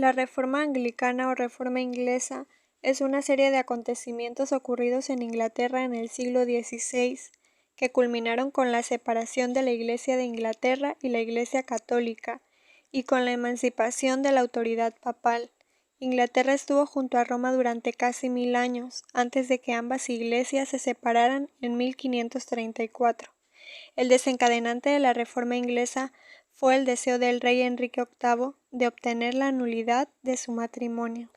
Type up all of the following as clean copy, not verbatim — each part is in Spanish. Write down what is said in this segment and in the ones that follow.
La Reforma Anglicana o Reforma Inglesa es una serie de acontecimientos ocurridos en Inglaterra en el siglo XVI, que culminaron con la separación de la Iglesia de Inglaterra y la Iglesia católica, y con la emancipación de la autoridad papal. Inglaterra estuvo junto a Roma durante casi 1000 años, antes de que ambas iglesias se separaran en 1534. El desencadenante de la Reforma Inglesa fue el deseo del rey Enrique VIII de obtener la nulidad de su matrimonio.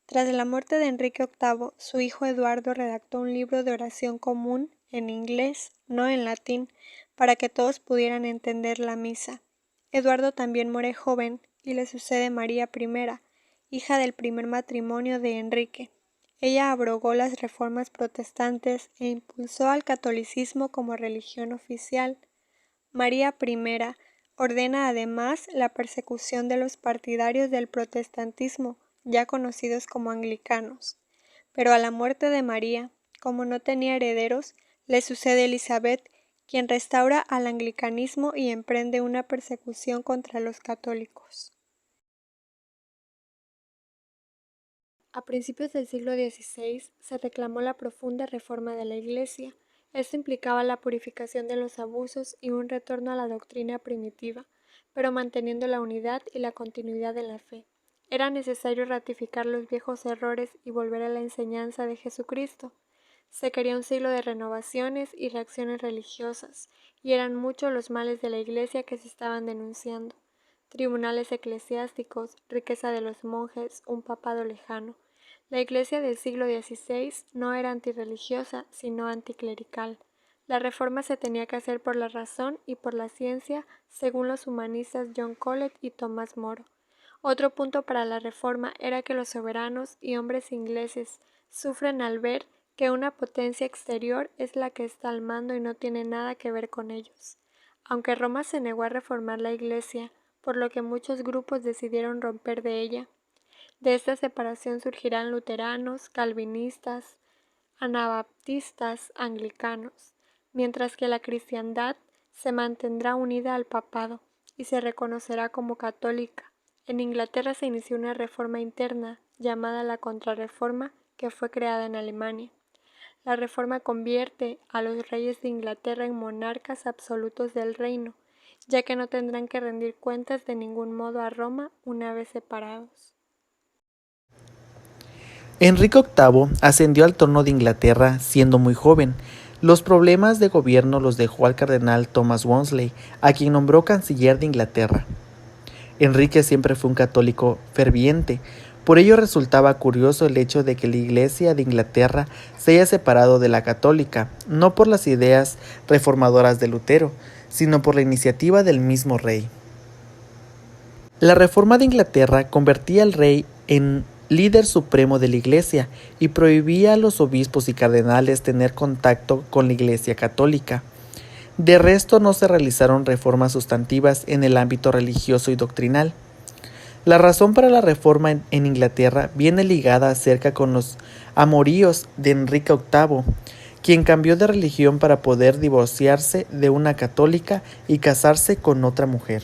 Tras la muerte de Enrique VIII, su hijo Eduardo redactó un libro de oración común en inglés, no en latín, para que todos pudieran entender la misa. Eduardo también muere joven y le sucede María I, hija del primer matrimonio de Enrique. Ella abrogó las reformas protestantes e impulsó al catolicismo como religión oficial. María I ordena además la persecución de los partidarios del protestantismo, ya conocidos como anglicanos. Pero a la muerte de María, como no tenía herederos, le sucede Elizabeth, quien restaura al anglicanismo y emprende una persecución contra los católicos. A principios del siglo XVI se reclamó la profunda reforma de la Iglesia. Esto implicaba la purificación de los abusos y un retorno a la doctrina primitiva, pero manteniendo la unidad y la continuidad de la fe. Era necesario ratificar los viejos errores y volver a la enseñanza de Jesucristo. Se quería un siglo de renovaciones y reacciones religiosas, y eran muchos los males de la Iglesia que se estaban denunciando. Tribunales eclesiásticos, riqueza de los monjes, un papado lejano. La Iglesia del siglo XVI no era antirreligiosa, sino anticlerical. La reforma se tenía que hacer por la razón y por la ciencia, según los humanistas John Colet y Tomás Moro. Otro punto para la reforma era que los soberanos y hombres ingleses sufren al ver que una potencia exterior es la que está al mando y no tiene nada que ver con ellos. Aunque Roma se negó a reformar la Iglesia, por lo que muchos grupos decidieron romper de ella. De esta separación surgirán luteranos, calvinistas, anabaptistas, anglicanos, mientras que la cristiandad se mantendrá unida al papado y se reconocerá como católica. En Inglaterra se inició una reforma interna, llamada la Contrarreforma, que fue creada en Alemania. La reforma convierte a los reyes de Inglaterra en monarcas absolutos del reino, ya que no tendrán que rendir cuentas de ningún modo a Roma una vez separados. Enrique VIII ascendió al trono de Inglaterra siendo muy joven. Los problemas de gobierno los dejó al cardenal Thomas Wolsey, a quien nombró canciller de Inglaterra. Enrique siempre fue un católico ferviente, por ello resultaba curioso el hecho de que la Iglesia de Inglaterra se haya separado de la católica, no por las ideas reformadoras de Lutero, sino por la iniciativa del mismo rey. La reforma de Inglaterra convertía al rey en líder supremo de la Iglesia y prohibía a los obispos y cardenales tener contacto con la Iglesia católica. De resto no se realizaron reformas sustantivas en el ámbito religioso y doctrinal. La razón para la reforma en Inglaterra viene ligada acerca con los amoríos de Enrique VIII, quien cambió de religión para poder divorciarse de una católica y casarse con otra mujer.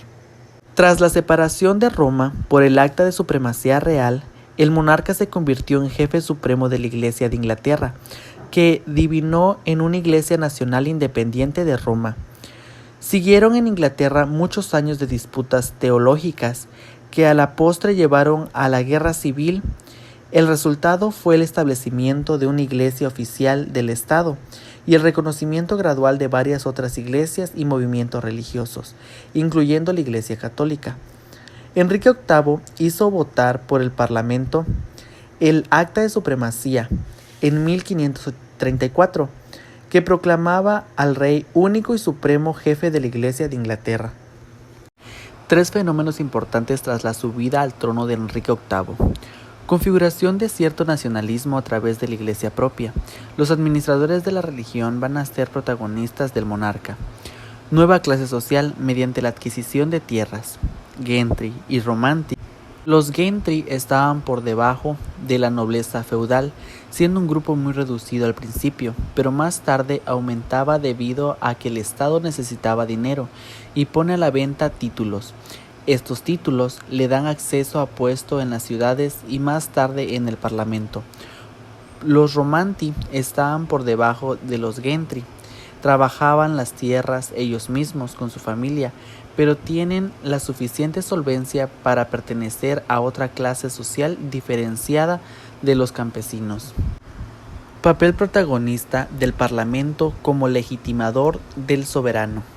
Tras la separación de Roma por el Acta de Supremacía Real, el monarca se convirtió en jefe supremo de la Iglesia de Inglaterra, que divinó en una Iglesia nacional independiente de Roma. Siguieron en Inglaterra muchos años de disputas teológicas que a la postre llevaron a la guerra civil. El resultado fue el establecimiento de una iglesia oficial del Estado y el reconocimiento gradual de varias otras iglesias y movimientos religiosos, incluyendo la Iglesia Católica. Enrique VIII hizo votar por el Parlamento el Acta de Supremacía en 1534, que proclamaba al rey único y supremo jefe de la Iglesia de Inglaterra. Tres fenómenos importantes tras la subida al trono de Enrique VIII. Configuración de cierto nacionalismo a través de la Iglesia propia. Los administradores de la religión van a ser protagonistas del monarca. Nueva clase social mediante la adquisición de tierras. Gentry y Romantic. Los gentry estaban por debajo de la nobleza feudal, siendo un grupo muy reducido al principio, pero más tarde aumentaba debido a que el Estado necesitaba dinero y pone a la venta títulos. Estos títulos le dan acceso a puesto en las ciudades y más tarde en el parlamento. Los Romanti estaban por debajo de los Gentry. Trabajaban las tierras ellos mismos con su familia, pero tienen la suficiente solvencia para pertenecer a otra clase social diferenciada de los campesinos. Papel protagonista del Parlamento como legitimador del soberano.